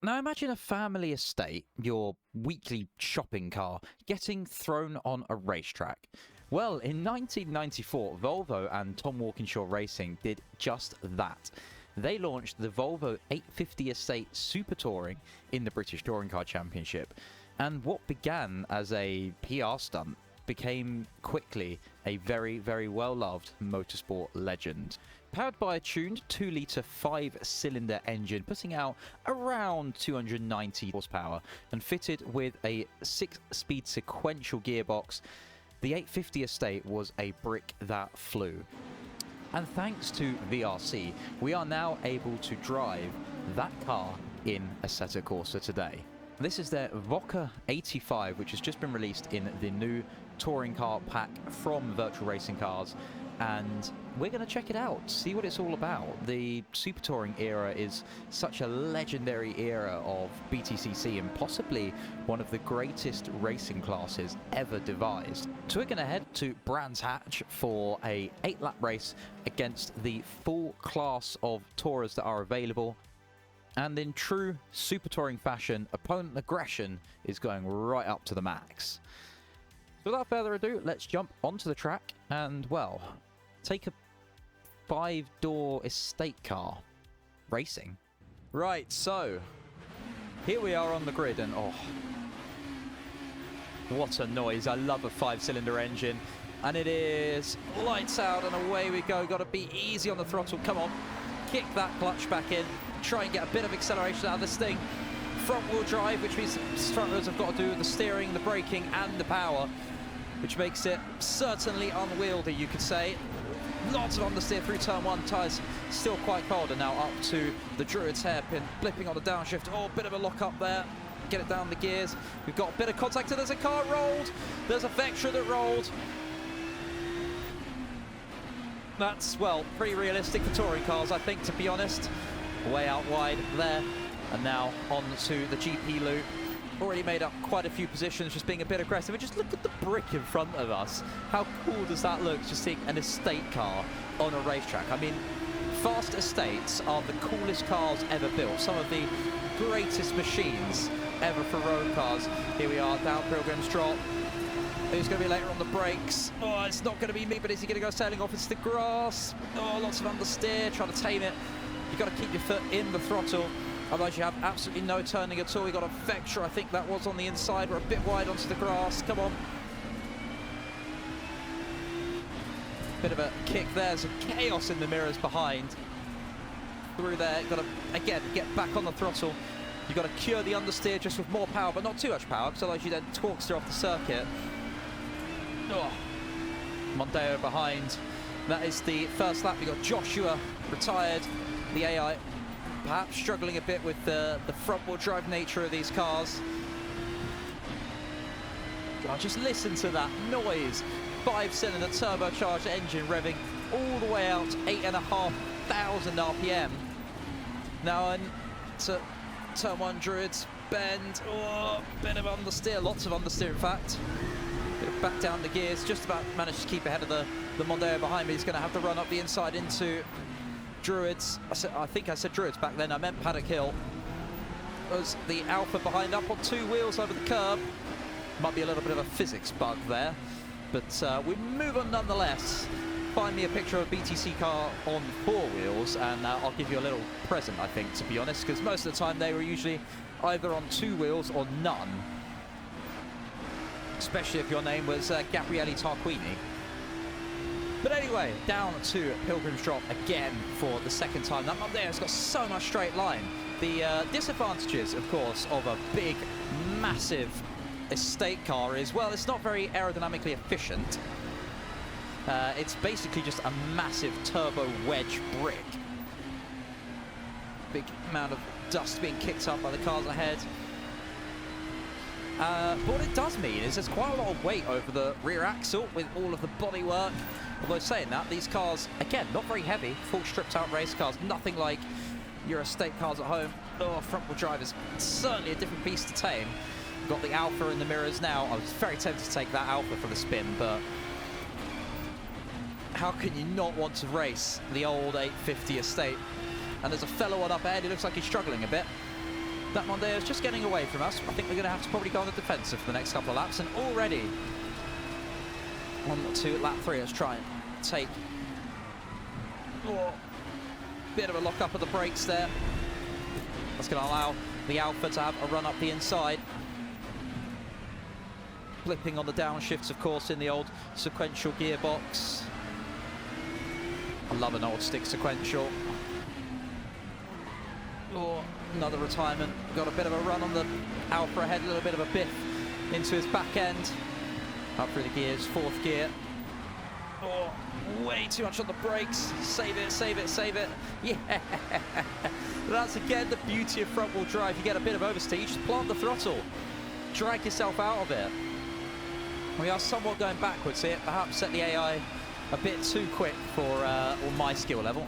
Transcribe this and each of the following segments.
Now imagine a family estate, your weekly shopping car, getting thrown on a racetrack. Well, in 1994, Volvo and Tom Walkinshaw Racing did just that. They launched the Volvo 850 Estate Super Touring in the British Touring Car Championship. And what began as a PR stunt became quickly a very, very well-loved motorsport legend. Powered by a tuned 2-litre 5-cylinder engine, putting out around 290 horsepower, and fitted with a 6-speed sequential gearbox, the 850 Estate was a brick that flew. And thanks to VRC, we are now able to drive that car in Assetto Corsa today. This is their Voca 85, which has just been released in the new touring car pack from Virtual Racing Cars, and we're going to check it out, see what it's all about. The Super Touring era is such a legendary era of BTCC and possibly one of the greatest racing classes ever devised. So we're going to head to Brands Hatch for a 8-lap race against the full class of tourers that are available. And in true Super Touring fashion, opponent aggression is going right up to the max. So without further ado, let's jump onto the track and, well, take a 5-door estate car racing. Right, so here we are on the grid, and oh, what a noise. I love a 5-cylinder engine, and it is lights out and away we go. Got to be easy on the throttle. Come on, kick that clutch back in, try and get a bit of acceleration out of this thing. Front wheel drive, which means front wheels have got to do with the steering, the braking and the power, which makes it certainly unwieldy, you could say. Lots of understeer through turn 1, tyres still quite cold, and now up to the Druid's hairpin, blipping on the downshift. Oh, bit of a lock up there, get it down the gears. We've got a bit of contact, and there's a car rolled, there's a Vectra that rolled. That's, well, pretty realistic for touring cars, I think, to be honest. Way out wide there, and now on to the GP loop. Already made up quite a few positions, just being a bit aggressive. And just look at the brick in front of us. How cool does that look, just seeing an estate car on a racetrack? I mean, fast estates are the coolest cars ever built. Some of the greatest machines ever for road cars. Here we are, down Pilgrim's Drop. Who's going to be later on the brakes? Oh, it's not going to be me, but is he going to go sailing off into the grass? Oh, lots of understeer, trying to tame it. You've got to keep your foot in the throttle. Otherwise you have absolutely no turning at all. We got a Vectra, I think that was on the inside. We're a bit wide onto the grass. Come on. Bit of a kick there. Some chaos in the mirrors behind. Through there. Got to, again, get back on the throttle. You've got to cure the understeer just with more power, but not too much power, because otherwise you then torquester off the circuit. Oh. Mondeo behind. That is the first lap. You've got Joshua retired. The AI perhaps struggling a bit with the front-wheel drive nature of these cars. God, just listen to that noise. 5-cylinder turbocharged engine revving all the way out, 8,500 RPM. Now into turn 1 Druids bend. Oh, bit of understeer, lots of understeer in fact. Bit of back down the gears, just about managed to keep ahead of the Mondeo behind me. He's going to have to run up the inside into Druids. I think I said Druids back then, I meant Paddock Hill. There's the Alpha behind, up on 2 wheels over the curb. Might be a little bit of a physics bug there, but we move on nonetheless. Find me a picture of a BTC car on 4 wheels and I'll give you a little present, I think, to be honest, because most of the time they were usually either on 2 wheels or none. Especially if your name was Gabriele Tarquini. But anyway, down to Pilgrim's Drop again for the second time. That one there has got so much straight line. The disadvantages, of course, of a big, massive estate car is, well, it's not very aerodynamically efficient. It's basically just a massive turbo wedge brick. Big amount of dust being kicked up by the cars ahead. But what it does mean is there's quite a lot of weight over the rear axle with all of the bodywork. Although saying that, these cars, again, not very heavy, full stripped out race cars, nothing like your estate cars at home. Oh, front wheel drive is certainly a different beast to tame. We've got the Alpha in the mirrors now. I was very tempted to take that Alpha for the spin, but how can you not want to race the old 850 estate? And there's a fellow on up ahead, he looks like he's struggling a bit. That Mondeo is just getting away from us. I think we're going to have to probably go on the defensive for the next couple of laps. And already on to lap 3, let's try and take bit of a lock up of the brakes there. That's going to allow the Alpha to have a run up the inside. Blipping on the downshifts, of course, in the old sequential gearbox. I love an old stick sequential. Oh, another retirement. Got a bit of a run on the Alpha ahead, a little bit of a biff into his back end. Up through the gears, 4th gear. Oh, way too much on the brakes. Save it, save it, save it. Yeah! That's again the beauty of front wheel drive. You get a bit of oversteer, you just plant the throttle. Drag yourself out of it. We are somewhat going backwards here. Perhaps set the AI a bit too quick for my skill level.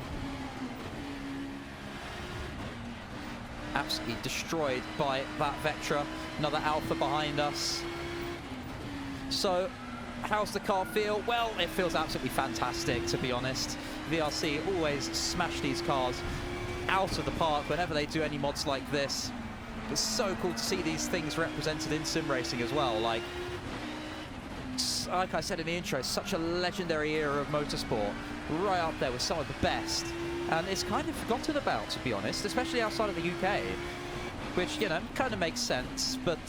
Absolutely destroyed by that Vectra. Another Alpha behind us. So, how's the car feel? Well, it feels absolutely fantastic, to be honest. VRC always smash these cars out of the park whenever they do any mods like this. It's so cool to see these things represented in sim racing as well. Like I said in the intro, such a legendary era of motorsport, right up there with some of the best. And it's kind of forgotten about, to be honest, especially outside of the UK, which, you know, kind of makes sense, but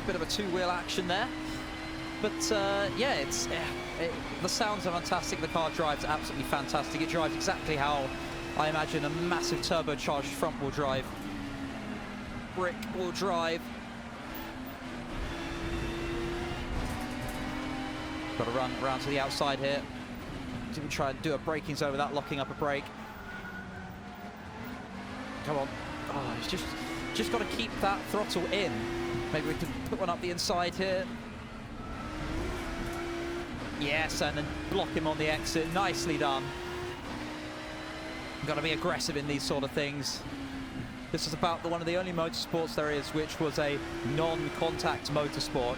bit of a two-wheel action there. But yeah, the sounds are fantastic, the car drives absolutely fantastic. It drives exactly how I imagine a massive turbocharged front-wheel drive, brick-wheel drive. Got to run around to the outside here. Do we try and do a braking zone without locking up a brake? Come on. Oh, he's just got to keep that throttle in. Maybe we can put one up the inside here. Yes, and then block him on the exit. Nicely done. Got to be aggressive in these sort of things. This is about one of the only motorsports there is which was a non-contact motorsport.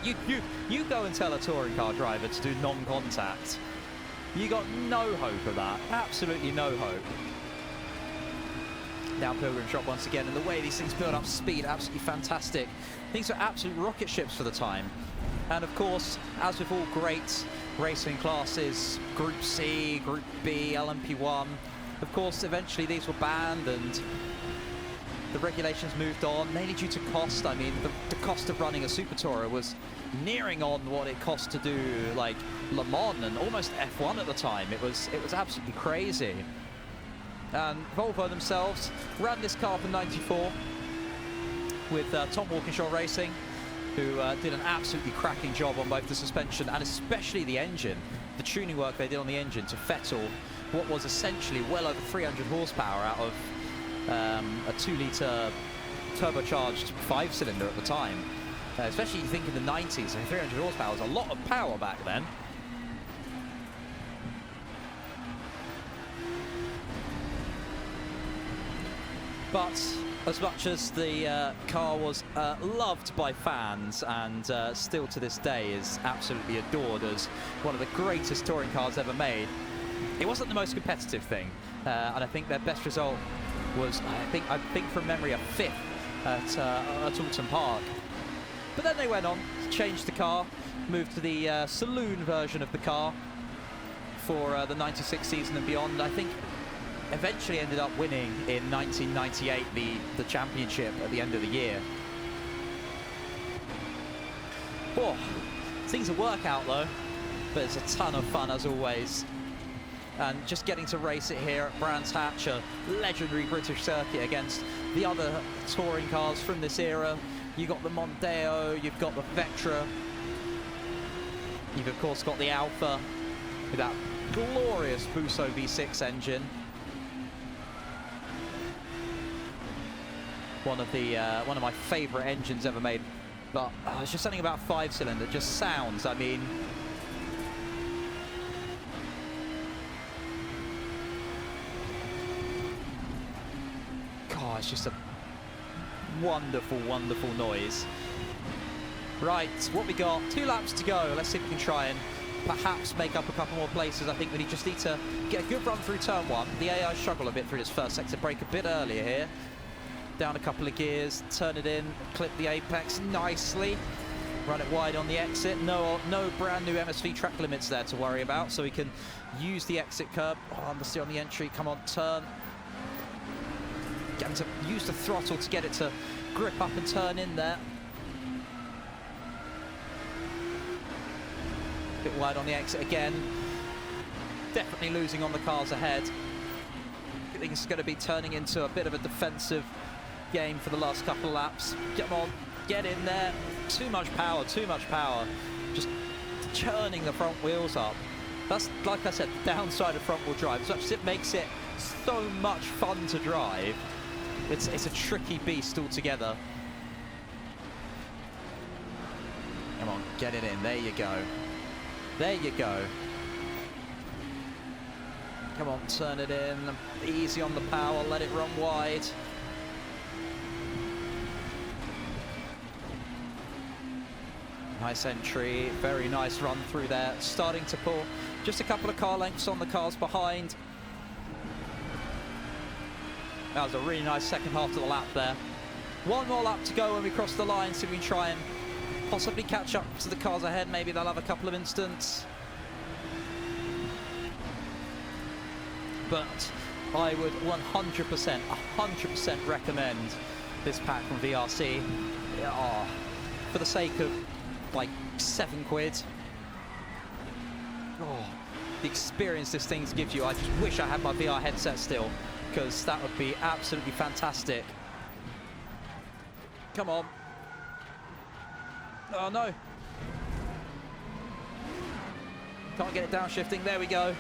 You go and tell a touring car driver to do non-contact. You got no hope of that. Absolutely no hope. Down Pilgrim Drop once again, and the way these things build up speed, absolutely fantastic. These are absolute rocket ships for the time. And of course, as with all great racing classes, Group C, Group B, LMP1, of course, eventually these were banned and the regulations moved on, mainly due to cost. I mean, the cost of running a Super Tourer was nearing on what it cost to do, like, Le Mans and almost F1 at the time. It was absolutely crazy. And Volvo themselves ran this car for '94 with Tom Walkinshaw Racing, who did an absolutely cracking job on both the suspension and especially the engine. The tuning work they did on the engine to fettle what was essentially well over 300 horsepower out of a 2-litre turbocharged 5-cylinder at the time. Especially you think in the 90s, 300 horsepower was a lot of power back then. But as much as the car was loved by fans and still to this day is absolutely adored as one of the greatest touring cars ever made, it wasn't the most competitive thing. And I think their best result was, I think from memory, a 5th at Alton Park. But then they went on, changed the car, moved to the saloon version of the car for the 96 season and beyond. I think eventually ended up winning in 1998 the championship at the end of the year. Oh, things will work out though, but it's a ton of fun as always. And just getting to race it here at Brands Hatch, a legendary British circuit, against the other touring cars from this era. You've got the Mondeo, you've got the Vectra, you've of course got the Alpha with that glorious Busso V6 engine. One of my favourite engines ever made, but it's just something about 5-cylinder just sounds. I mean, God, it's just a wonderful, wonderful noise. Right, what we got? 2 laps to go. Let's see if we can try and perhaps make up a couple more places. I think we just need to get a good run through turn 1. The AI struggle a bit through this first sector, brake a bit earlier here. Down a couple of gears, turn it in, clip the apex nicely. Run it wide on the exit. No brand new MSV track limits there to worry about, so we can use the exit curb. Oh, understeer on the entry. Come on, turn. Get him to use the throttle to get it to grip up and turn in there. Bit wide on the exit again. Definitely losing on the cars ahead. I think it's going to be turning into a bit of a defensive game for the last couple of laps. Come on, get in there. Too much power, too much power. Just churning the front wheels up. That's, like I said, the downside of front wheel drive. So it makes it so much fun to drive. It's a tricky beast altogether. Come on, get it in. There you go. There you go. Come on, turn it in. Easy on the power, let it run wide. Nice entry, very nice run through there. Starting to pull just a couple of car lengths on the cars behind. That was a really nice second half to the lap there. One more lap to go when we cross the line, so we can try and possibly catch up to the cars ahead. Maybe they'll have a couple of instants. But I would 100% recommend this pack from VRC. Oh, for the sake of like £7. Oh, the experience this thing gives you. I just wish I had my VR headset still, because that would be absolutely fantastic. Come on. Oh no. Can't get it downshifting. There we go.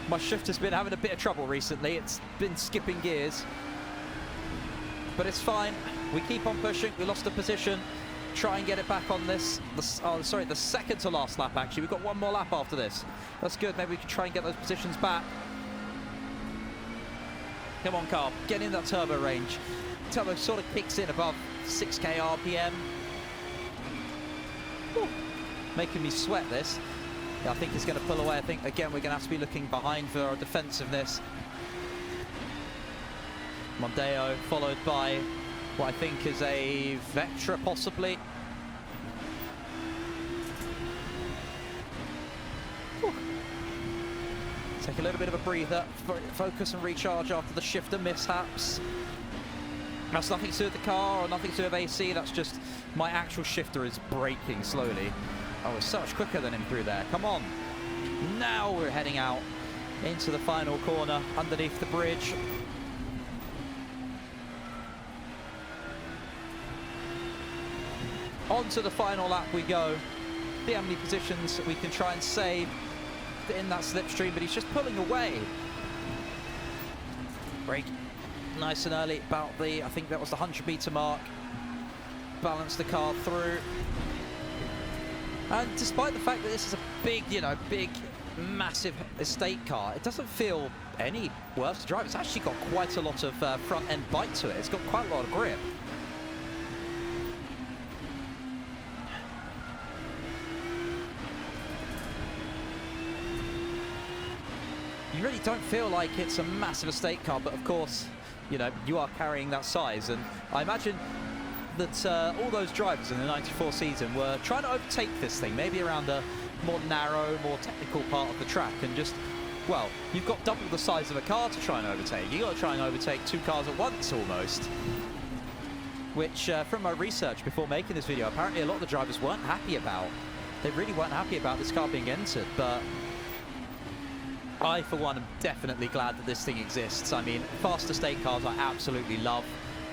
My shifter's been having a bit of trouble recently. It's been skipping gears. But it's fine. We keep on pushing. We lost a position. Try and get it back on this. The second to last lap, actually. We've got one more lap after this. That's good. Maybe we can try and get those positions back. Come on, car. Get in that turbo range. Turbo sort of kicks in above 6k RPM. Whew. Making me sweat this. Yeah, I think it's going to pull away. I think, again, we're going to have to be looking behind for our defensiveness. Mondeo, followed by what I think is a Vectra, possibly. Whew. Take a little bit of a breather, focus and recharge after the shifter mishaps. That's nothing to do with the car or nothing to do with AC, that's just my actual shifter is braking slowly. Oh, it's so much quicker than him through there. Come on. Now we're heading out into the final corner underneath the bridge. Onto the final lap we go. See how many positions we can try and save in that slipstream, but he's just pulling away. Brake nice and early, about the, I think that was the 100-meter mark. Balance the car through. And despite the fact that this is a big, big, massive estate car, it doesn't feel any worse to drive. It's actually got quite a lot of front-end bite to it. It's got quite a lot of grip. You really don't feel like it's a massive estate car, but of course, you are carrying that size. And I imagine that all those drivers in the 94 season were trying to overtake this thing, maybe around a more narrow, more technical part of the track, and just, well, you've got double the size of a car to try and overtake. You've got to try and overtake two cars at once, almost. Which, from my research before making this video, apparently a lot of the drivers weren't happy about. They really weren't happy about this car being entered, but I, for one, am definitely glad that this thing exists. I mean, fast estate cars I absolutely love.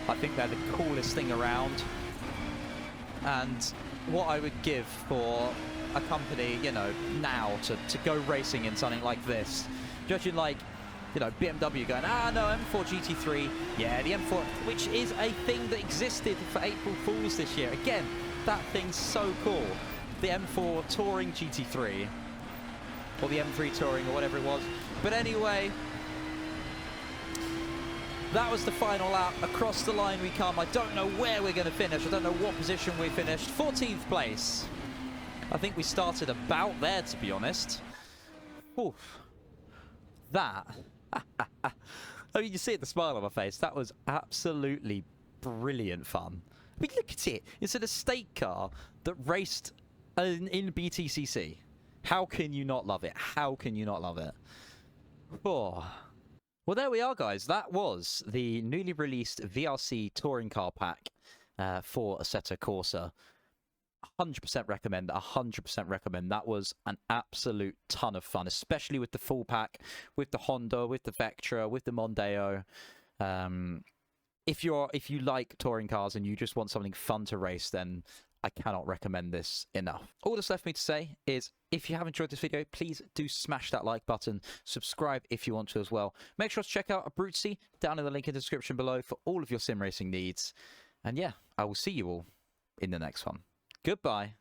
I think they're the coolest thing around. And what I would give for a company, now to go racing in something like this, judging like, BMW going, no, M4 GT3, yeah, the M4, which is a thing that existed for April Fools this year. Again, that thing's so cool. The M4 Touring GT3. Or the M3 Touring, or whatever it was. But anyway, that was the final lap. Across the line we come. I don't know where we're going to finish. I don't know what position we finished. 14th place. I think we started about there, to be honest. Oof. That. I mean, you see the smile on my face. That was absolutely brilliant fun. I mean, look at it. It's an estate car that raced in BTCC. How can you not love it? How can you not love it? Oh. Well, there we are, guys. That was the newly released VRC touring car pack for Assetto Corsa. 100% recommend. 100% recommend. That was an absolute ton of fun, especially with the full pack, with the Honda, with the Vectra, with the Mondeo. If you like touring cars and you just want something fun to race, then I cannot recommend this enough. All that's left for me to say is, if you have enjoyed this video, please do smash that like button. Subscribe if you want to as well. Make sure to check out Abruzzi down in the link in the description below for all of your sim racing needs. And yeah, I will see you all in the next one. Goodbye.